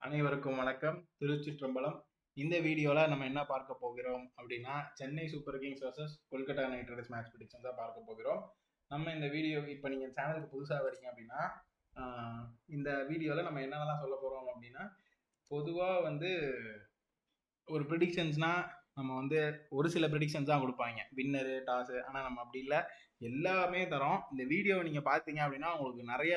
அனைவருக்கும் வணக்கம். திருச்சிற்றம்பலம். இந்த வீடியோவில் நம்ம என்ன பார்க்க போகிறோம் அப்படின்னா, Chennai super Kings vs Kolkata night Riders match prediction தான் பார்க்க போகிறோம். நம்ம இந்த வீடியோ இப்போ நீங்கள் சேனலுக்கு புதுசாக வரீங்க அப்படின்னா, இந்த வீடியோவில் நம்ம என்னென்னலாம் சொல்ல போகிறோம் அப்படின்னா, பொதுவாக வந்து ஒரு ப்ரெடிக்ஷன்ஸ்னா நம்ம வந்து ஒரு சில ப்ரெடிக்ஷன்ஸ் தான் கொடுப்பாங்க, வின்னரு டாஸு. ஆனால் நம்ம அப்படி இல்லை, எல்லாமே தரோம். இந்த வீடியோவை நீங்கள் பார்த்தீங்க அப்படின்னா உங்களுக்கு நிறைய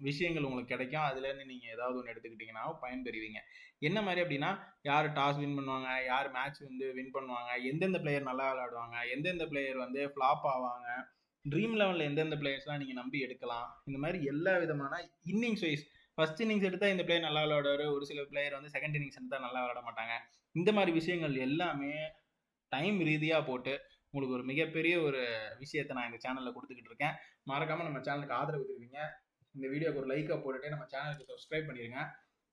விஷயங்கள் உங்களுக்கு கிடைக்கும். அதுலேருந்து நீங்கள் ஏதாவது ஒன்று எடுத்துக்கிட்டிங்கன்னா பயன்பெறுவீங்க. என்ன மாதிரி அப்படின்னா, யார் டாஸ் வின் பண்ணுவாங்க, யார் மேட்ச் வந்து வின் பண்ணுவாங்க, எந்தெந்த பிளேயர் நல்லா விளையாடுவாங்க, எந்தெந்த பிளேயர் வந்து ஃப்ளாப் ஆவாங்க, ட்ரீம் லெவலில் எந்தெந்த பிளேயர்ஸ்லாம் நீங்கள் நம்பி எடுக்கலாம், இந்த மாதிரி எல்லா விதமான இன்னிங்ஸ் வைஸ். ஃபர்ஸ்ட் இன்னிங்ஸ் எடுத்தால் இந்த பிளேயர் நல்லா விளையாடுவார், ஒரு சில பிளேயர் வந்து செகண்ட் இன்னிங்ஸ் எடுத்தால் நல்லா விளையாட மாட்டாங்க. இந்த மாதிரி விஷயங்கள் எல்லாமே டைம் ரீதியாக போட்டு உங்களுக்கு ஒரு மிகப்பெரிய ஒரு விஷயத்தை நான் இந்த சேனலில் கொடுத்துக்கிட்டு இருக்கேன். மறக்காமல் நம்ம சேனலுக்கு ஆதரவு தருவீங்க. இந்த வீடியோக்கு ஒரு லைக்கை போட்டுட்டு நம்ம சேனலுக்கு சப்ஸ்கிரைப் பண்ணிடுங்க.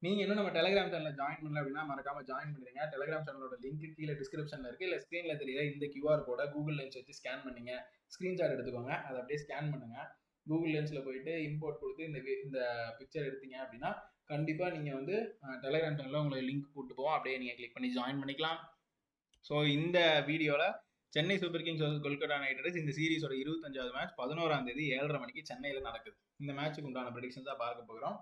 நீங்கள் இன்னும் நம்ம டெலிகிராம் சேனலில் ஜாயின் பண்ணல அப்படின்னா மறக்காமல் ஜாயின் பண்ணிடுங்க. டெலிகிராம் சேனலோட லிங்க் கீழே டிஸ்கிரிப்ஷனில் இருக்குது. இல்லை ஸ்க்ரீனில் தெரியல இந்த QR கோடை கூகுள் லென்ஸ் வச்சு ஸ்கேன் பண்ணிங்க, ஸ்க்ரீன்ஷாட் எடுத்துக்கோங்க. அதை அப்படியே ஸ்கேன் பண்ணுங்கள். கூகுள் லென்ஸில் போயிட்டு இம்போர்ட் கொடுத்து இந்த பிக்சர் எடுத்தீங்க அப்படின்னா கண்டிப்பாக நீங்கள் வந்து டெலிகிராம் சேனலில் உங்களுக்கு லிங்க் கூப்பிட்டு போவோம். அப்படியே நீங்கள் கிளிக் பண்ணி ஜாயின் பண்ணிக்கலாம். ஸோ இந்த வீடியோவில் Chennai super Kings vs Kolkata night Riders இந்த சீரிஸோட 25வது மேட்ச் 11ஆம் தேதி 7:30 மணிக்கு சென்னையில் நடக்குது. இந்த மேட்சுக்கு உண்டான ப்ரெடிக்ஷன்ஸ் தான் பார்க்க போகிறோம்.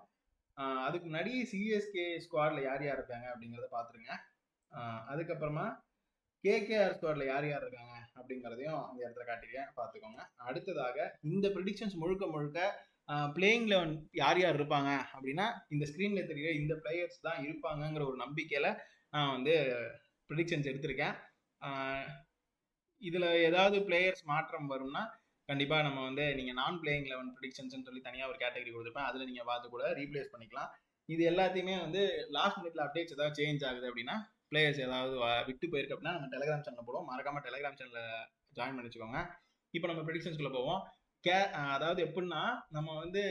அதுக்கு முன்னாடி சிஎஸ்கே ஸ்குவாட்ல யார் யார் இருக்காங்க அப்படிங்கிறத பார்த்துருங்க. அதுக்கப்புறமா KKR ஸ்குவாட்ல யார் யார் இருக்காங்க அப்படிங்கிறதையும் அந்த இடத்துல காட்டிருக்கேன், பார்த்துக்கோங்க. அடுத்ததாக இந்த ப்ரெடிக்ஷன்ஸ் முழுக்க பிளேயிங் 11 யார் யார் இருப்பாங்க அப்படின்னா இந்த ஸ்க்ரீனில் தெரியல இந்த பிளேயர்ஸ் தான் இருப்பாங்கங்கிற ஒரு நம்பிக்கையில் நான் வந்து ப்ரெடிக்ஷன்ஸ் எடுத்திருக்கேன். இதில் ஏதாவது பிளேயர்ஸ் மாற்றம் வரும்னா கண்டிப்பாக நம்ம வந்து நீங்கள் நான் பிளேயிங் 11 ப்ரெடிக்ஷன்ஸ்னு சொல்லி தனியாக ஒரு கேட்டகரி கொடுத்துருப்பேன், அதில் நீங்கள் பார்த்து கூட ரீப்ளேஸ் பண்ணிக்கலாம். இது எல்லாத்தையுமே வந்து லாஸ்ட் மினிட்ல அப்டேட்ஸ் ஏதாவது சேஞ்ச் ஆகுது அப்படின்னா, பிளேயர்ஸ் ஏதாவது விட்டு போயிருக்கு அப்படின்னா நம்ம டெலிகிராம் சேனலில் போடுவோம். மறக்காமல் டெலிகிராம் சேனலில் ஜாயின் பண்ணி வச்சுக்கோங்க. இப்போ நம்ம ப்ரெடிக்ஷன்ஸ்குள்ளே போவோம். அதாவது எப்படின்னா நம்ம வந்து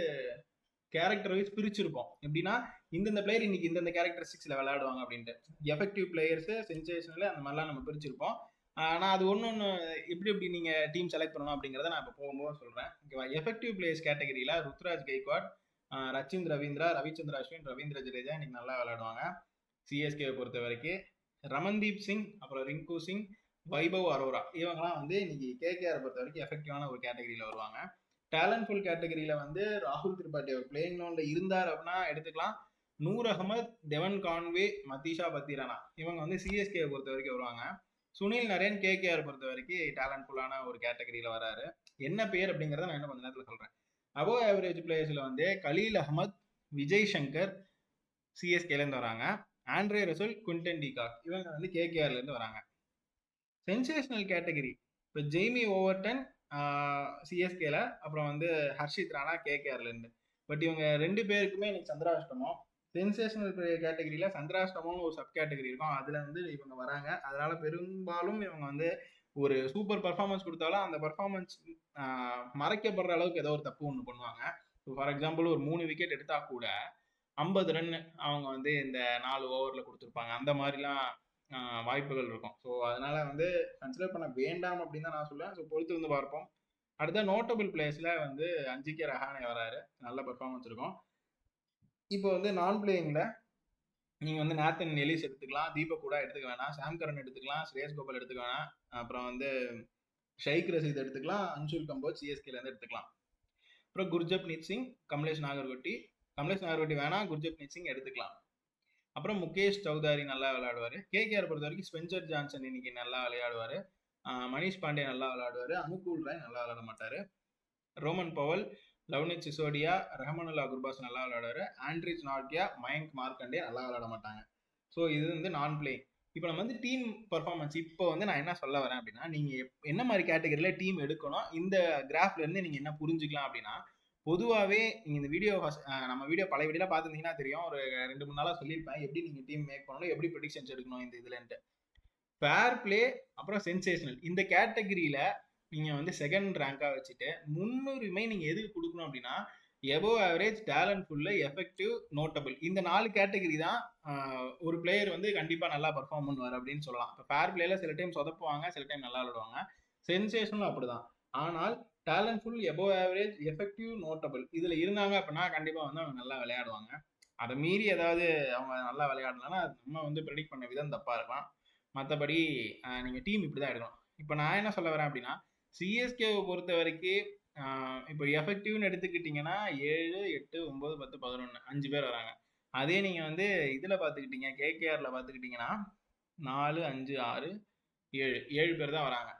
கேரக்டர் வைஸ் பிரிச்சிருப்போம். எப்படின்னா இந்தந்த பிளேயர் இன்னைக்கு இந்தந்த கேரக்டரிஸ்டிக்ஸில் விளையாடுவாங்க அப்படின்ட்டு எஃபெக்டிவ் பிளேயர்ஸு, சென்சேஷனல் அந்த மாதிரிலாம் நம்ம பிரிச்சிருப்போம். ஆனால் அது ஒன்று எப்படி நீங்கள் டீம் செலக்ட் பண்ணணும் அப்படிங்கிறத நான் இப்போ போகும்போது சொல்கிறேன். ஓகேவா? எஃபெக்டிவ் பிளேயர்ஸ் கேட்டகரியில் ருத்ராஜ் கெய்க்வாட், ரச்சின் ரவீந்திரா, ரவிச்சந்திர அஸ்வின், ரவீந்திர ஜடேஜா இன்னைக்கு நல்லா விளையாடுவாங்க. சிஎஸ்கேவை பொறுத்த வரைக்கும் ரமன்தீப் சிங், அப்புறம் ரிங்கு சிங், வைபவ் அரோரா இவங்கெல்லாம் வந்து இன்னைக்கு KKR பொறுத்த வரைக்கும் எஃபெக்டிவான ஒரு கேட்டகரியில் வருவாங்க. டேலண்ட்ஃபுல் கேட்டகரியில் வந்து ராகுல் திரிபாட்டி அவர் பிளேயிங் லெவலில் இருந்தார் அப்படின்னா எடுத்துக்கலாம். நூர் அகமது, டெவன் கான்வே, மதீஷா பத்திரானா இவங்க வந்து சிஎஸ்கேவை பொறுத்த வரைக்கும் வருவாங்க. சுனில் நரேன் KKR பொறுத்த வரைக்கும் டேலண்ட்ஃபுல்லான ஒரு கேட்டகரியில் வராரு. என்ன பேர் அப்படிங்கிறத நான் இன்னும் கொஞ்ச நேரத்தில் சொல்கிறேன். அபோவ் ஆவரேஜ் பிளேயர்ஸில் வந்து கலீல் அகமத், விஜய் சங்கர் சிஎஸ்கேலேருந்து வராங்க. ஆண்ட்ரே ரசல், குவிண்டன் டிகாக் இவங்க வந்து KKRலேருந்து வராங்க. சென்சேஷனல் கேட்டகரி இப்போ ஜெய்மி ஓவர்டன் சிஎஸ்கேல, அப்புறம் வந்து ஹர்ஷித் ராணா KKRலேருந்து. பட் இவங்க ரெண்டு பேருக்குமே இன்னைக்கு சந்திராஷ்டமம். சென்சேஷனல் கேட்டகரியில் சந்திராஷ்டமம்னு ஒரு சப் கேட்டகரி இருக்கும், அதில் வந்து இவங்க வராங்க. அதனால பெரும்பாலும் இவங்க வந்து ஒரு சூப்பர் பர்ஃபார்மன்ஸ் கொடுத்தாலும் அந்த பர்ஃபார்மன்ஸ் மறைக்கப்படுற அளவுக்கு ஏதோ ஒரு தப்பு ஒன்று பண்ணுவாங்க. ஃபார் எக்ஸாம்பிள் ஒரு 3 விக்கெட் எடுத்தா கூட 50 ரன் அவங்க வந்து இந்த 4 ஓவரில் கொடுத்துருப்பாங்க. அந்த மாதிரிலாம் வாய்ப்புகள் இருக்கும். ஸோ அதனால வந்து கன்சிடர் பண்ண வேண்டாம் அப்படின்னு தான் நான் சொல்லுவேன். ஸோ பொறுத்து வந்து பார்ப்போம். அடுத்த நோட்டபிள் பிளேயர்ஸில் வந்து அஞ்சிகே ரஹானே வராரு, நல்ல பர்ஃபார்மன்ஸ் இருக்கும். இப்போ வந்து நான் பிளேயிங்கில் நீங்கள் வந்து நேத்தன் எலிஸ் எடுத்துக்கலாம், தீபக் கூட எடுத்துக்க வேணாம், சாம் கரன் எடுத்துக்கலாம், ஸ்ரேயஸ் கோபால் எடுத்துக்க வேணாம், அப்புறம் வந்து ஷைக் ரஷீத் எடுத்துக்கலாம், அன்சுல் கம்போஜ் சிஎஸ்கேலேருந்து எடுத்துக்கலாம். அப்புறம் குர்ஜப்னீத் சிங், கமலேஷ் நாகர்கோட்டி வேணாம், குர்ஜப்னீத் சிங் எடுத்துக்கலாம். அப்புறம் முகேஷ் சௌதாரி நல்லா விளையாடுவார். KKR பொறுத்த வரைக்கும் ஸ்பென்சர் ஜான்சன் இன்னைக்கு நல்லா விளையாடுவார். மணிஷ் பாண்டே நல்லா விளையாடுவார். அனுகூல் ராய் நல்லா விளையாட மாட்டார். ரோமன் பவல், லவ்னித் சிசோடியா, ரஹமனுல்லா குர்பாஸ் நல்லா விளையாடுவார். ஆண்ட்ரிச் நார்கியா, மயங்க் மார்க்கண்டே நல்லா விளையாட மாட்டாங்க. ஸோ இது வந்து நான் பிளேயிங். இப்போ நம்ம வந்து டீம் பர்ஃபார்மன்ஸ் இப்போ வந்து நான் என்ன சொல்ல வரேன் அப்படின்னா, நீங்கள் என்ன மாதிரி கேட்டகரியில் டீம் எடுக்கணும், இந்த கிராஃப்லேருந்து நீங்கள் என்ன புரிஞ்சுக்கலாம் அப்படின்னா, பொதுவாகவே நீங்கள் இந்த வீடியோ நம்ம வீடியோ பழைய வீடியோலாம் பார்த்துருந்தீங்கன்னா தெரியும், ஒரு 2-3 நாளாக சொல்லியிருப்பேன் எப்படி நீங்கள் டீம் மேக் பண்ணணும், எப்படி ப்ரெடிக்ஷன்ஸ் எடுக்கணும் இந்த இதுலன்ட்டு. ஃபேர் பிளே அப்புறம் சென்சேஷனல் இந்த கேட்டகரியில் நீங்கள் வந்து செகண்ட் ரேங்காக வச்சுட்டு முன்னுரிமை நீங்கள் எதுக்கு கொடுக்கணும் அப்படின்னா, எபோவ் ஆவரேஜ், டேலண்ட்ஃபுல்லு, எஃபெக்டிவ், நோட்டபிள் இந்த 4 கேட்டகரி தான் ஒரு பிளேயர் வந்து கண்டிப்பாக நல்லா பர்ஃபார்ம் பண்ணுவார் அப்படின்னு சொல்லலாம். இப்போ ஃபேர் பிளேயில் சில டைம் சொதப்புவாங்க, சில டைம் நல்லா விளையாடுவாங்க. சென்சேஷனும் அப்படிதான். ஆனால் டேலண்ட்ஃபுல், எபோவ் ஆவரேஜ், எஃபெக்டிவ், நோட்டபிள் இதில் இருந்தாங்க அப்படின்னா கண்டிப்பாக வந்து அவங்க நல்லா விளையாடுவாங்க. அதை மீறி ஏதாவது அவங்க நல்லா விளையாடலன்னா நம்ம வந்து ப்ரெடிக்ட் பண்ண விதம் தப்பா இருக்கலாம். மற்றபடி நீங்க டீம் இப்படிதான் எடுக்கணும். இப்போ நான் என்ன சொல்ல வரேன் அப்படின்னா, சிஎஸ்கேவை பொறுத்த வரைக்கும் இப்போ எஃபெக்டிவ்னு எடுத்துக்கிட்டிங்கன்னா 7, 8, 9, 10, 11 5 பேர் வராங்க. அதே நீங்க வந்து இதுல பாத்துக்கிட்டீங்க, கேகேஆர்ல பாத்துக்கிட்டீங்கன்னா 4, 5, 6, 7 7 பேர் தான் வராங்க.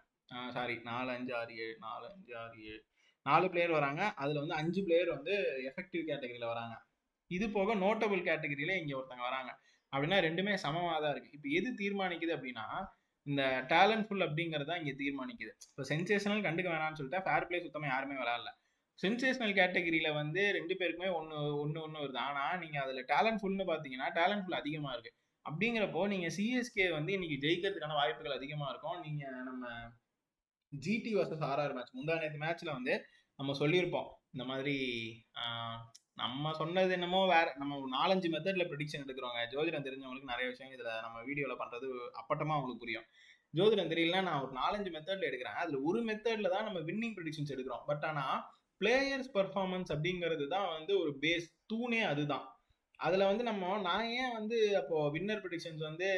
சாரி 4, 5, 6, 7 4, 5, 6, 7 4 பிளேயர் வராங்க. அதுல வந்து 5 பிளேயர் வந்து எஃபெக்டிவ் கேட்டகரியில வராங்க. இது போக நோட்டபிள் கேட்டகரியில இங்க ஒருத்தங்க வராங்க. அப்படின்னா ரெண்டுமே சமமாக தான் இருக்கு. இப்போ எது தீர்மானிக்குது அப்படின்னா, இந்த டேலண்ட்ஃபுல் அப்படிங்கிறது தான் இங்க தீர்மானிக்குது. இப்போ சென்சேஷனல் கண்டுக்க வேணாம்னு சொல்லிட்டு ஃபேர் பிளே சுத்தமா யாருமே விளையாடல. சென்சேஷனல் கேட்டகரியில வந்து 2 பேருக்குமே ஒன்று வருது. ஆனா நீங்க அதுல டேலண்ட்ஃபுல்னு பாத்தீங்கன்னா டேலண்ட்ஃபுல் அதிகமா இருக்கு. அப்படிங்கிறப்போ நீங்க சிஎஸ்கே வந்து இன்னைக்கு ஜெயிக்கிறதுக்கான வாய்ப்புகள் அதிகமா இருக்கும். நீங்க நம்ம ஜிடி வர்சஸ் ஆர்ஆர் மேட்ச் முந்தா நேற்று மேட்ச்ல வந்து நம்ம சொல்லியிருப்போம் இந்த மாதிரி நம்ம சொன்னது என்னமோ வேற, நம்ம 4-5 மெத்தட்ல ப்ரெடிக்ஷன் எடுக்கிறோங்க. ஜோதிடம் தெரிஞ்சவங்களுக்கு நிறைய விஷயம் இதுல நம்ம வீடியோல பண்றது அப்பட்டமா அவங்களுக்கு புரியும். ஜோதிடம் தெரியலன்னா நான் ஒரு 4-5 மெத்தட்ல எடுக்கிறேன். அதுல ஒரு மெத்தட்ல தான் நம்ம வின்னிங் ப்ரெடிக்ஷன்ஸ் எடுக்கிறோம். பட் ஆனா பிளேயர்ஸ் பெர்ஃபார்மன்ஸ் அப்படிங்கிறது தான் வந்து ஒரு பேஸ் தூணே. அதுதான் அதுல வந்து நான் ஏன் வந்து அப்போ வின்னர் ப்ரெடிக்ஷன்ஸ் வந்து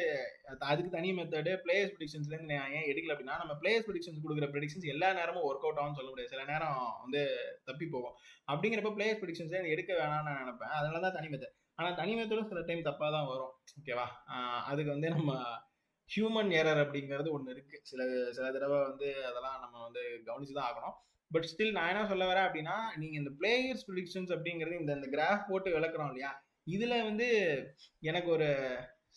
அதுக்கு தனி மெத்தடு, பிளேயர்ஸ் ப்ரெடிக்ஷன்ஸ்ல இருந்து நான் ஏன் எடுக்கல அப்படின்னா, நம்ம பிளேயர்ஸ் ப்ரெடிக்ஷன்ஸ் கொடுக்குற ப்ரெடிக்ஷன்ஸ் எல்லா நேரமும் ஒர்க் அவுட் ஆகும்னு சொல்ல முடியாது. சில நேரம் வந்து தப்பி போகும். அப்படிங்கிறப்ப பிளேயர்ஸ் ப்ரெடிக்ஷன்ஸ் எடுக்க வேணாம்னு நான் நினைப்பேன். அதனால தான் தனி மெத்தட். ஆனா தனி மெத்தடும் சில டைம் தப்பா தான் வரும். ஓகேவா? அதுக்கு வந்து நம்ம ஹியூமன் எரர் அப்படிங்கிறது ஒன்று இருக்கு. சில சில தடவை வந்து அதெல்லாம் நம்ம வந்து கவனிச்சு தான் ஆகணும். பட் ஸ்டில் நான் என்ன சொல்ல வரேன் அப்படின்னா, நீங்க இந்த பிளேயர்ஸ் ப்ரெடிக்ஷன்ஸ் அப்படிங்கிறது இந்த கிராஃப் போட்டு விளக்குறோம் இல்லையா, இதுல வந்து எனக்கு ஒரு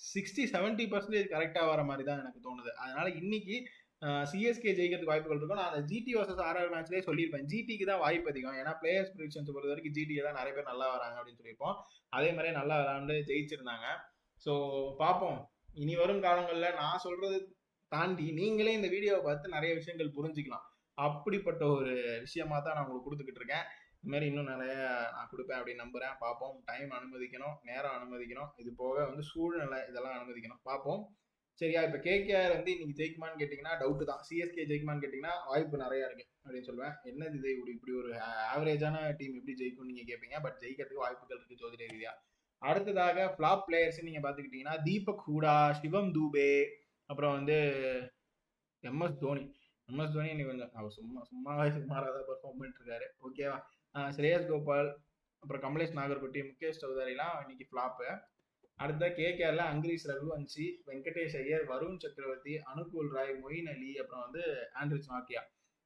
60-70% கரெக்டா வர மாதிரி தான் எனக்கு தோணுது. அதனால இன்னைக்கு சிஎஸ்கே ஜெயிக்கிறதுக்கு வாய்ப்புகள் இருக்கும். நான் அந்த ஜிடி வர்சஸ் ஆர்ஆர் மேட்ச்லேயே சொல்லியிருப்பேன், ஜிடிக்கு தான் வாய்ப்பு அதிகம். ஏன்னா பிளேயர்ஸ் ப்ரெடிக்ஷன்ஸ் பொறுத்த வரைக்கும் ஜிடிக்கு தான் நிறைய பேர் நல்லா வராங்க அப்படின்னு சொல்லியிருப்போம். அதே மாதிரி நல்லா விளாண்டு ஜெயிச்சிருந்தாங்க. ஸோ பார்ப்போம். இனி வரும் காலங்களில் நான் சொல்றது தாண்டி நீங்களே இந்த வீடியோவை பார்த்து நிறைய விஷயங்கள் புரிஞ்சுக்கலாம். அப்படிப்பட்ட ஒரு விஷயமா தான் நான் உங்களுக்கு கொடுத்துக்கிட்டு இருக்கேன். இது மாதிரி இன்னும் நிறைய நான் கொடுப்பேன் அப்படின்னு நம்புறேன். பார்ப்போம். டைம் அனுமதிக்கணும், நேரம் அனுமதிக்கணும், இது போக வந்து சூழ்நிலை இதெல்லாம் அனுமதிக்கணும். பார்ப்போம். சரியா? இப்போ கேகேஆர் வந்து இன்னைக்கு ஜெயிக்குமான்னு கேட்டிங்கன்னா டவுட்டு தான். சிஎஸ்கே ஜெயிக்குமான்னு கேட்டிங்கன்னா வாய்ப்பு நிறையா இருக்கு அப்படின்னு சொல்லுவேன். என்னது இது இப்படி ஒரு ஆவரேஜான டீம் எப்படி ஜெயிக்கும்னு நீங்கள் கேட்பீங்க. பட் ஜெயிக்கிறதுக்கு வாய்ப்புகள் இருக்கு ஜோதிட ரீதியா. அடுத்ததாக ஃபிளாப் பிளேயர்ஸ் நீங்க பாத்துக்கிட்டீங்கன்னா தீபக் ஹூடா, சிவம் தூபே, அப்புறம் வந்து எம்எஸ் தோனி. எம்எஸ் தோனி இன்னைக்கு கொஞ்சம் அவர் சும்மாவே சுமாராக பர்ஃபார்ம் பண்ணிட்டு இருக்காரு. ஓகேவா? ஸ்ரேயஸ் கோபால், அப்புறம் கமலேஷ் நாகர்கோட்டி, முகேஷ் சௌதாரிலாம் இன்னைக்கு ஃபிளாப்பு. அடுத்த கேகேஆர்ல அங்கிரீஷ் ரகுவன்சி, வெங்கடேஷ் ஐயர், வருண் சக்கரவர்த்தி, அனுகூல் ராய், மொயின் அலி, அப்புறம் வந்து ஆண்ட்ரிச் நாக்கியா.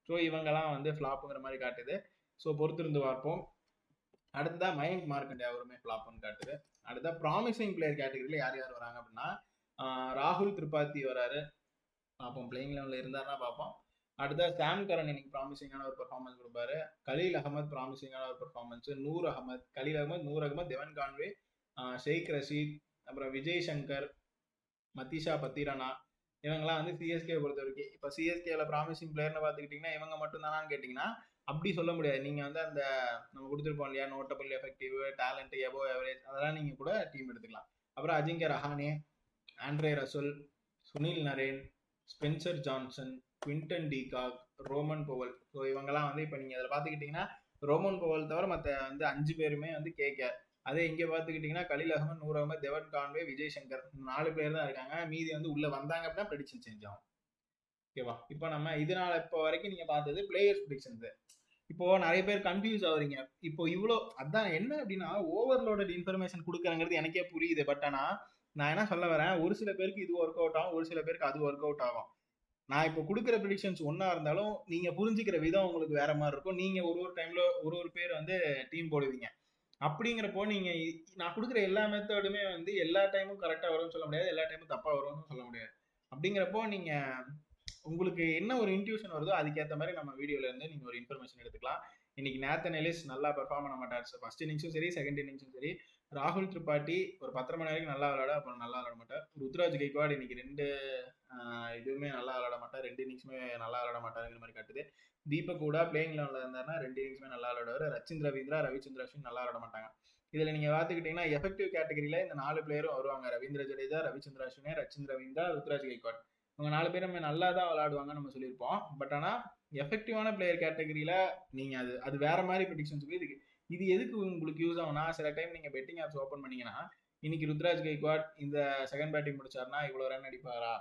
ஸோ இவங்கெல்லாம் வந்து ஃபிளாப்புங்கிற மாதிரி காட்டுது. ஸோ பொறுத்திருந்து பார்ப்போம். அடுத்ததா மயங்க் மார்க்கண்டே அவருமே ஃபிளாப்னு காட்டுது. அடுத்தா ப்ராமிசிங் பிளேயர் கேட்டகரியில யார் யார் வராங்க அப்படின்னா, ராகுல் திரிபாதி வராரு. பார்ப்போம், பிளேயிங் லெவலில் இருந்தாருன்னா பார்ப்போம். அடுத்தா சாம் கரன் இன்னைக்கு ப்ராமிசிங்கான ஒரு பெர்ஃபார்மன்ஸ் கொடுப்பாரு. கலீல் அகமது ப்ராமிசிங்கான ஒரு performance. Noor Ahmad, Khaleel Ahmed, Noor Ahmad, Devon Conway, Shaik Rasheed, அப்புறம் விஜய் சங்கர், மத்திஷா பத்திரனா, இவங்கெல்லாம் வந்து சிஎஸ்கே பொறுத்த வரைக்கும். இப்போ சிஎஸ்கேல ப்ராமிசிங் பிளேயர்னு பார்த்துக்கிட்டிங்கன்னா இவங்க மட்டும் தானான்னு கேட்டிங்கன்னா அப்படி சொல்ல முடியாது. நீங்கள் வந்து அந்த நம்ம கொடுத்துருப்போம் இல்லையா, நோட்டபிள், எஃபெக்டிவ், டேலண்ட், எபோ எவரேஜ், அதெல்லாம் நீங்கள் கூட டீம் எடுத்துக்கலாம். அப்புறம் Ajinkya Rahane, Andre Russell, Sunil Naren, Spencer Johnson, Quinton de Kock, Roman போவல். So இவங்கெல்லாம் வந்து இப்போ நீங்கள் அதில் பார்த்துக்கிட்டிங்கன்னா ரோமன் போவல் தவிர மற்ற வந்து 5 பேருமே வந்து கேகேஆர். அதே இங்கே பார்த்துக்கிட்டிங்கன்னா கலீல் அகமது, நூர் அகமது, தெவன் கான்வே, விஜய் சங்கர் 4 பேர் தான் இருக்காங்க. மீதி வந்து உள்ளே வந்தாங்க அப்படின்னா ப்ரெடிக்ஷன் சேஞ்ச் ஆகும். ஓகேவா? இப்போ நம்ம இதனால இப்போ வரைக்கும் நீங்கள் பார்த்தது பிளேயர்ஸ் ப்ரெடிக்ஷன்ஸு. இப்போ நிறைய பேர் கன்ஃபியூஸ் ஆகுறீங்க. இப்போ இவ்வளோ அதான் என்ன அப்படின்னா ஓவர்லோடட் இன்ஃபர்மேஷன் கொடுக்குறங்கிறது எனக்கே புரியுது. பட் ஆனால் நான் என்ன சொல்ல வரேன், ஒரு சில பேருக்கு இது ஒர்க் அவுட் ஆகும், ஒரு சில பேருக்கு அது ஒர்க் அவுட் ஆகும். நான் இப்போ கொடுக்குற ப்ரெடிக்ஷன்ஸ் ஒன்றா இருந்தாலும் நீங்கள் புரிஞ்சுக்கிற விதம் உங்களுக்கு வேற மாதிரி இருக்கும். நீங்கள் ஒரு டைம்ல ஒரு பேர் வந்து டீம் போடுவீங்க. அப்படிங்கிறப்போ நீங்கள் நான் கொடுக்குற எல்லா மெத்தடுமே வந்து எல்லா டைமும் கரெக்டாக வரும்னு சொல்ல முடியாது, எல்லா டைமும் தப்பாக வரும்னு சொல்ல முடியாது. அப்படிங்கிறப்போ நீங்கள் உங்களுக்கு என்ன ஒரு இன்ட்யூஷன் வருதோ அதுக்கேற்ற மாதிரி நம்ம வீடியோல இருந்து நீங்க ஒரு இன்ஃபர்மேஷன் எடுத்துக்கலாம். இன்னைக்கு நேத்தன் எலிஸ் நல்லா பெர்ஃபார்ம் பண்ண மாட்டார். ஃபர்ஸ்ட் இன்னிங்ஸும் சரி, செகண்ட் இன்னிங்ஸும் சரி. ராகுல் திரிபாட்டி ஒரு 10:30 மணி வரைக்கும் நல்லா விளையாட, அப்புறம் நல்லா விளையாட மாட்டார். ருத்ராஜ் கைக்வாட் இன்னைக்கு 2 இதுவுமே நல்லா விளையாட மாட்டார், 2 இன்னிங்ஸுமே நல்லா விளையாட மாட்டாருங்கிற மாதிரி காட்டுது. தீபக் கூட பிளேயிங் லெவலில் இருந்தாருன்னா 2 இன்னிங்ஸுமே நல்லா விளையாடுவார். ரச்சின் ரவீந்திரா, ரவிச்சந்திர அஸ்வின் நல்லா விளையாட மாட்டாங்க. இதுல நீங்க பார்த்துக்கிட்டீங்கன்னா எஃபெக்டிவ் கேட்டகரியில இந்த 4 பிளேயரும் வருவாங்க. ரவீந்திர ஜடேஜா, ரவிச்சந்திர அஸ்வின், ரச்சின் ரவீந்திரா, ருத்ராஜ் கைக்வாட். இவங்க 4 பேருமே நல்லா தான் விளையாடுவாங்கன்னு நம்ம சொல்லியிருப்போம். பட் ஆனால் எஃபெக்டிவான பிளேயர் கேட்டகரியில நீங்க அது வேற மாதிரி ப்ரெடிக்ஷன்ஸ் இதுக்கு இது எதுக்கு உங்களுக்கு யூஸ் ஆகும்னா, சில டைம் நீங்க பெட்டிங் ஆப்ஸ் ஓப்பன் பண்ணீங்கன்னா, இன்னைக்கு ருத்ராஜ் கைக்வாட் இந்த செகண்ட் பேட்டிங் முடிச்சாருன்னா இவ்வளவு ரன் அடிப்பாரா,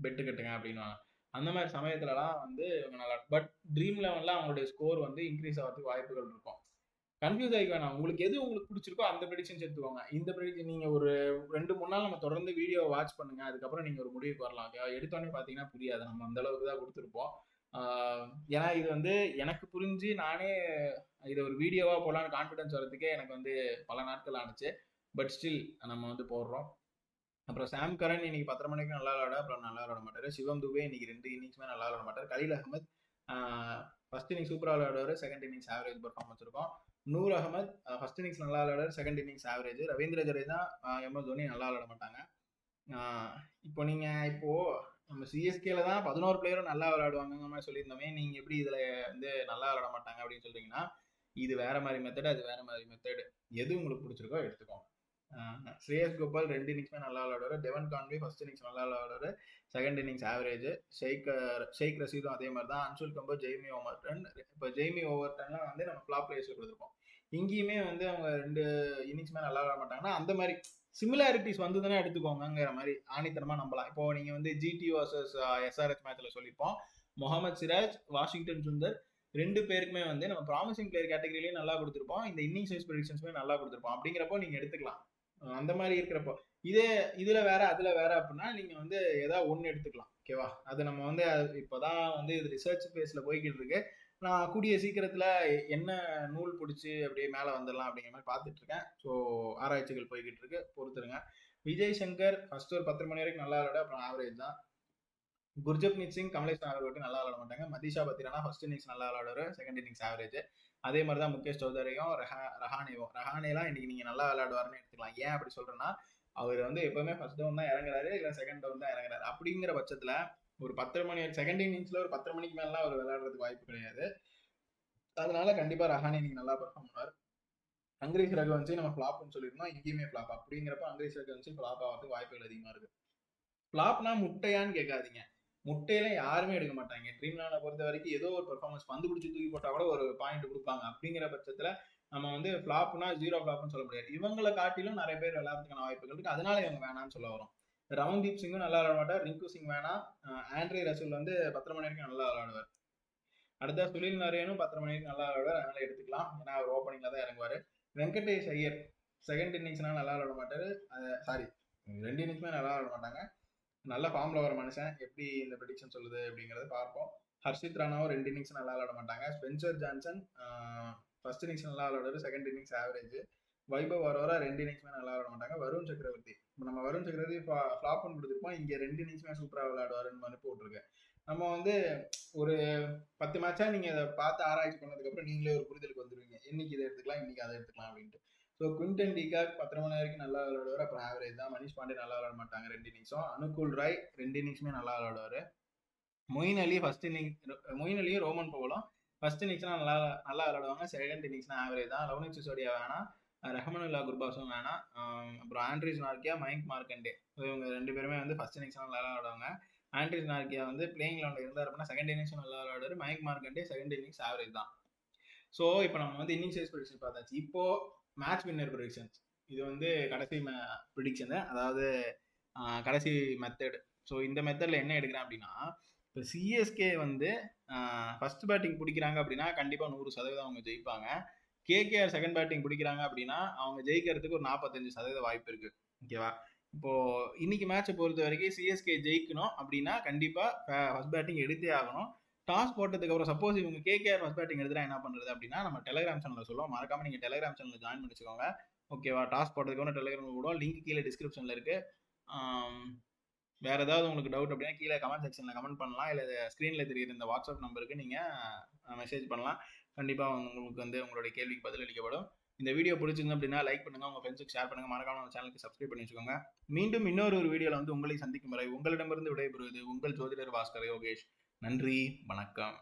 பெட்டு கட்டுங்க அப்படின்னு. அந்த மாதிரி சமயத்துலலாம் வந்து இவங்க நல்லா, பட் ட்ரீம் லெவன்ல அவங்களுடைய ஸ்கோர் வந்து இன்க்ரீஸ் ஆகிறதுக்கு வாய்ப்புகள் இருக்கும். கன்ஃபியூஸ் ஆகிக்க வேணாம். உங்களுக்கு எது உங்களுக்கு பிடிச்சிருக்கோ அந்த ப்ரெடிக்ஷன்ஸ் எடுத்துக்கோங்க. இந்த ப்ரெடிக்ஷன் நீங்க ஒரு 2-3 நாள் நம்ம தொடர்ந்து வீடியோ வாட்ச் பண்ணுங்க. அதுக்கப்புறம் நீங்க ஒரு முடிவுக்கு வரலாம். எடுத்தோடனே பார்த்தீங்கன்னா புரியாது. நம்ம அந்த அளவுக்கு தான் கொடுத்துருப்போம். ஏன்னா இது வந்து எனக்கு புரிஞ்சு நானே இதை ஒரு வீடியோவா போடலான்னு கான்ஃபிடன்ஸ் வரதுக்கே எனக்கு வந்து பல நாட்கள் ஆனிச்சு. பட் ஸ்டில் நம்ம வந்து போடுறோம். அப்புறம் சாம் கரன் இன்னைக்கு 10:30 மணிக்கு நல்லா விளாட, அப்புறம் நல்லா விளாட மாட்டாரு. சிவம் துபே இன்னைக்கு 2 இன்னிங்ஸுமே நல்லா விளாட மாட்டார். கலீல் அகமத் ஃபர்ஸ்ட் இன்னிங்ஸ் சூப்பராக விளையாடுவார், செகண்ட் இன்னிங்ஸ் ஆவரேஜ் பர்ஃபார்மன்ஸ் இருக்கும். நூர் அகமத் ஃபர்ஸ்ட் இன்னிங்ஸ் நல்லா விளையாடுவார், second innings average. Ravindra Jadeja MS Dhoni நல்லா விளாட மாட்டாங்க. இப்போ நீங்க நம்ம சிஎஸ்கேல தான் 11 பிளேயரும் நல்லா விளையாடுவாங்க மாதிரி சொல்லியிருந்தோமே, நீங்க எப்படி இதுல வந்து நல்லா விளையாட மாட்டாங்க அப்படின்னு சொல்றீங்கன்னா, இது வேற மாதிரி மெத்தட், அது வேற மாதிரி மெத்தட். எது உங்களுக்கு பிடிச்சிருக்கோ எடுத்துக்கோங்க. ஸ்ரேயஸ் கோபால் 2 இன்னிங்ஸ்மே நல்லா விளையாடுவாரு. டெவன் கான்வே ஃபர்ஸ்ட் இன்னிங்ஸ் நல்லா விளையாடுவாரு, செகண்ட் இன்னிங்ஸ் ஆவரேஜ். ஷேக் ரஷீதும் அதே மாதிரி தான். Anshul Kamboj, Jamie Overton. இப்போ ஜெய்மி ஓவர்டன்லாம் வந்து நம்ம ஃபிளாப் பிளேயர்ஸ் கொடுத்துருப்போம். இங்கேயுமே வந்து அவங்க 2 இன்னிங்ஸ்மே நல்லா விளையாட மாட்டாங்கன்னா அந்த மாதிரி சிமிலாரிட்டிஸ் வந்து தானே எடுத்துக்கோங்கிற மாதிரி ஆணித்தனமா நம்பலாம். இப்போ நீங்க வந்து ஜிடி வர்சஸ் எஸ்ஆர்எச் மேட்ச்ல சொல்லியிருப்போம், முகமது சிராஜ், வாஷிங்டன் சுந்தர் 2 பேருக்குமே வந்து நம்ம ப்ராமிசிங் பிளேயர் கேட்டகரியிலேயே நல்லா கொடுத்துருப்போம், இந்த இன்னிங்ஸ் வைஸ் ப்ரெடிக்ஷன்ஸ்மே நல்லா கொடுத்துருப்போம். அப்படிங்கிறப்போ நீங்க எடுத்துக்கலாம். அந்த மாதிரி இருக்கிறப்போ இதுல வேற அதுல வேற அப்படின்னா நீங்க வந்து ஏதாவது ஒண்ணு எடுத்துக்கலாம். ஓகேவா? அது நம்ம வந்து இப்போதான் வந்து இது ரிசர்ச் பேஸ்ல போய்கிட்டு இருக்கு. நான் கூடிய சீக்கிரத்துல என்ன நூல் பிடிச்சி அப்படியே மேல வந்துடலாம் அப்படிங்கிற மாதிரி பார்த்துட்டு இருக்கேன். ஸோ ஆராய்ச்சிகள் போய்கிட்டு இருக்கு, பொறுத்துருங்க. விஜய் சங்கர் ஃபர்ஸ்ட் ஒரு 10 மணி வரைக்கும் நல்லா விளையாட, அப்புறம் ஆவரேஜ் தான். குர்ஜப்னீத் சிங், கமலேஷ் நாகர்கோட்டி நல்லா விளாட மாட்டாங்க. மதிஷா பத்திரானா ஃபர்ஸ்ட் இன்னிங்ஸ் நல்லா விளையாடுவாரு, செகண்ட் இன்னிங்ஸ் ஆவரேஜ். அதே மாதிரி தான் முகேஷ் சௌதரியும் ரஹானேலாம் இன்னைக்கு நீங்க நல்லா விளையாடுவாருன்னு எடுத்துக்கலாம். ஏன் அப்படி சொல்றேன்னா, அவர் வந்து எப்பவுமே ஃபர்ஸ்ட் டவுன் தான் இறங்குறாரு, இல்லை செகண்ட் டவுன் தான் இறங்குறாரு. அப்படிங்கிற பட்சத்துல ஒரு 10 மணி செகண்ட் இன்னிங்ஸ்ல ஒரு 10 மணிக்கு மேலாம் அவர் விளையாடுறதுக்கு வாய்ப்பு கிடையாது. அதனால கண்டிப்பா ரஹானே இன்னைக்கு நல்லா பெர்ஃபார்ம் பண்ணுவார். அங்கிரீஷ் ரகுவன்சி நம்ம ஃபிளாப்னு சொல்லியிருந்தோம், இங்கேயுமே ஃபிளாப். அப்படிங்கிறப்ப அங்கிரீஷ் ரகுவன்சி ஃபிளாப் ஆகிறதுக்கு வாய்ப்புகள் அதிகமா இருக்கு. ஃபிளாப்னா முட்டையான்னு கேட்காதீங்க, முட்டையில யாருமே எடுக்க மாட்டாங்க. ட்ரீம் லெவனை பொறுத்த வரைக்கும் ஏதோ ஒரு பெர்ஃபார்மன்ஸ் பந்து பிடிச்சி தூக்கி போட்டா கூட ஒரு பாயிண்ட் கொடுப்பாங்க. அப்படிங்கிற பட்சத்துல நம்ம வந்து ஃபிளாப்னா 0 ஃபிளாப்னு சொல்ல முடியாது. இவங்களை காட்டிலும் நிறைய பேர் விளையாடுறதுக்கான வாய்ப்புகள் இருக்கு. அதனால இவங்க வேணாம்னு சொல்ல வரும். ரமன்தீப் சிங்கும் நல்லா விளையாட மாட்டார், ரிங்கு சிங் வேணாம். ஆண்ட்ரி ரசூல் வந்து 10 மணி வரைக்கும் நல்லா விளையாடுவார். அடுத்த சுனில் நரேனும் 10 மணி வரைக்கும் நல்லா விளையாடுவார், அதனால எடுத்துக்கலாம். ஏன்னா அவர் ஓப்பனிங்ல தான் இறங்குவார். வெங்கடேஷ் ஐயர் செகண்ட் இன்னிங்ஸ்னா நல்லா விளையாட மாட்டாரு, சாரி 2 இன்னிங்ஸ்மே நல்லா விளையாட மாட்டாங்க. நல்ல ஃபார்ம்ல வர மனுஷன், எப்படி இந்த ப்ரெடிக்ஷன் சொல்லுது அப்படிங்கறத பார்ப்போம். ஹர்ஷித் ராணாவும் 2 இன்னிங்ஸ் நல்லா விளையாட மாட்டாங்க. ஸ்பென்சர் ஜான்சன் ஃபர்ஸ்ட் இன்னிங்ஸ் நல்லா விளையாடுவாரு, செகண்ட் இன்னிங்ஸ் ஆவரேஜ். வைபவ் வரோரா 2 இன்னிங்ஸ்மே நல்லா விளையாட மாட்டாங்க. வருண் சக்கரவர்த்தி, இப்போ நம்ம வருண் சக்கரவர்த்தி ஃபிளாப்னு கொடுத்துருப்போம், இங்க 2 இன்னிங்ஸ்மே சூப்பரா விளையாடுவாருன்னு மாதிரி போட்டிருக்கேன். நம்ம வந்து ஒரு 10 மேட்சா நீங்க அதை பார்த்து ஆராய்ச்சி பண்ணதுக்கு அப்புறம் நீங்களே ஒரு புரிதலுக்கு வந்துருவீங்க, இன்னைக்கு இதை எடுத்துக்கலாம், இன்னைக்கு அதை எடுத்துக்கலாம் அப்படின்ட்டு. ஸோ குவிண்டன் டிகாக் 10 மணி வரைக்கும் நல்லா விளையாடுவார், அப்புறம் ஆவரேஜ் தான். மனிஷ் பாண்டே நல்லா விளையாட மாட்டாங்க 2 இன்னிங்ஸும். அனுகுல் ராய் 2 இன்னிங்ஸுமே நல்லா விளையாடுவாரு. மொயின் அலி ஃபர்ஸ்ட் இன்னிங்ஸ், மொயின் அலியும் ரோமன் போகலாம் ஃபர்ஸ்ட் இன்னிங்ஸ்லாம் நல்லா நல்லா விளையாடுவாங்க, செகண்ட் இன்னிங்ஸ்னா ஆவரேஜ் தான். லவ்னிக் சிசோடியா வேணாம், ரஹமனுல்லா குர்பாஸும் வேணாம். அப்புறம் ஆண்ட்ரிஸ் நார்கியா, மயங்க் மார்க்கண்டே, இவங்க 2 பேருமே வந்து ஃபர்ஸ்ட் இன்னிங்ஸ்லாம் நல்லா விளையாடுவாங்க. ஆண்ட்ரிஸ் நார்கியா வந்து பிளேயிங் லெவலில் இருந்தார் அப்படின்னா செகண்ட் இன்னிங்ஸும் நல்லா விளையாடுவாரு. Mayank Markande second innings average தான். ஸோ இப்போ நம்ம வந்து இன்னிங்ஸ் வைஸ் ப்ரெடிக்ஷன் பார்த்தாச்சு. இப்போ மேட்ச் வின்னர் ப்ரெடிக்ஷன்ஸ், இது வந்து கடைசி ப்ரெடிக்ஷனு, அதாவது கடைசி மெத்தட். ஸோ இந்த மெத்தடில் என்ன எடுக்கிறேன் அப்படின்னா, இப்போ சிஎஸ்கே வந்து ஃபர்ஸ்ட் பேட்டிங் பிடிக்கிறாங்க அப்படின்னா கண்டிப்பாக 100% அவங்க ஜெயிப்பாங்க. கேகேஆர் செகண்ட் பேட்டிங் பிடிக்கிறாங்க அப்படின்னா அவங்க ஜெயிக்கிறதுக்கு ஒரு 45% வாய்ப்பு இருக்கு. ஓகேவா? இப்போ இன்னைக்கு மேட்சை பொறுத்த வரைக்கும் சிஎஸ்கே ஜெயிக்கணும் அப்படின்னா கண்டிப்பா ஃபர்ஸ்ட் பேட்டிங் எடுத்தே ஆகணும். டாஸ் போட்டதுக்கு அப்புறம் சப்போஸ் இவங்க கேகேஆர் ஃபர்ஸ்ட் பேட்டிங் எடுத்துட்டா என்ன பண்றது அப்படின்னா நம்ம டெலிகிராம் சேனல்ல சொல்லுவோம், மறக்காம நீங்க டெலிகிராம் சேனல்ல ஜாயின் பண்ணிச்சுக்கோங்க. ஓகேவா? டாஸ் போட்டதுக்கு அப்புறம் டெலிகிராம் போடுவோம், லிங்க் கீழே டிஸ்கிரிப்ஷன்ல இருக்கு. வேற ஏதாவது உங்களுக்கு டவுட் அப்படின்னா கீழே கமெண்ட் செக்ஷன்ல கமெண்ட் பண்ணலாம், இல்லை ஸ்க்ரீன்ல தெரியுற இந்த வாட்ஸ்அப் நம்பருக்கு நீங்க மெசேஜ் பண்ணலாம். கண்டிப்பா உங்களுக்கு வந்து உங்களுடைய கேள்விக்கு பதில் அளிக்கப்படும். இந்த வீடியோ பிடிச்சிருந்து அப்படின்னா லைக் பண்ணுங்க, உங்க ஃப்ரெண்ட்ஸுக்கு ஷேர் பண்ணுங்க, மறக்காம நம்ம சேனலுக்கு சப்ஸ்கிரைப் பண்ணி வச்சுக்கோங்க. மீண்டும் இன்னொரு வீடியோல வந்து உங்களை சந்திக்கும் வரை உங்களிடமிருந்து விடைபெறுவது உங்கள் ஜோதிடர் பாஸ்கர் யோகேஷ். நன்றி, வணக்கம்.